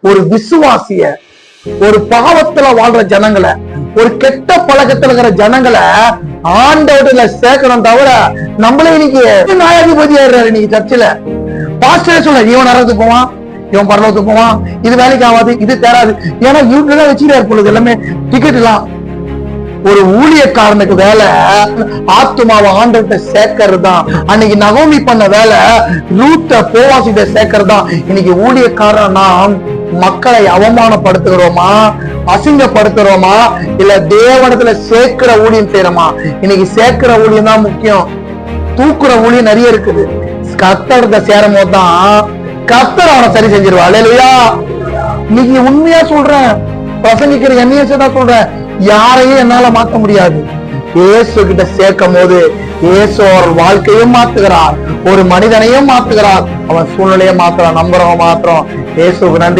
ஒரு விசுவாசிய, ஒரு பாவத்துல வாழ்ற ஜனங்களை, ஒரு கெட்ட பழக்கத்துல இருக்கிற ஜனங்களை ஆண்டவர்ல சேர்க்கணும் தவிர நம்மளே இன்னைக்கு நியாயாதிபதி ஆயிடுறாரு. இன்னைக்கு சர்ச்சில் பாஸ்டரே சொல்ல, இவன் நரகத்துக்கு போவான், இவன் பரலோகத்துக்கு போவான், இது வேலைக்கு ஆகாது, இது தேராது. ஏன்னா யூடியூப்ல தான் வச்சுக்கிறாரு பொழுது எல்லாமே டிக்கெட் எல்லாம். ஒரு ஊழியக்காரனுக்கு வேலை ஆத்துமாவை ஆண்டவர்கிட்ட சேர்க்கறது தான். அன்னைக்கு நகோமி பண்ண வேலை ரூத்த போவாசிட்ட சேர்க்கறது தான். இன்னைக்கு ஊழியக்காரன் நாம் மக்களை அவமானப்படுத்துகிறோமா, அசிங்கப்படுத்துறோமா, இல்ல தேவனத்துல சேர்க்கிற ஊழியம் செய்யறோமா? இன்னைக்கு சேர்க்கிற ஊழியம் தான் முக்கியம். தூக்குற ஊழியம் நிறைய இருக்குது. கர்த்தர்கிட்ட சேரும் போதுதான் கர்த்தர் அவனை சரி செஞ்சிருவா. அல்லேலூயா. இன்னைக்கு உண்மையா சொல்றேன், பிரசங்கிக்கிற என்னைய தான் சொல்றேன், யாரையும் என்னால மாற்ற முடியாது. இயேசு கிட்ட சேர்க்கும் போது இயேசு அவர் வாழ்க்கையும் மாத்துகிறார், ஒரு மனிதனையும் மாத்துகிறார், அவன் சூழ்நிலையை மாத்துறான். நம்புறவன் மாத்திரம். இயேசுக்கு நன்றி.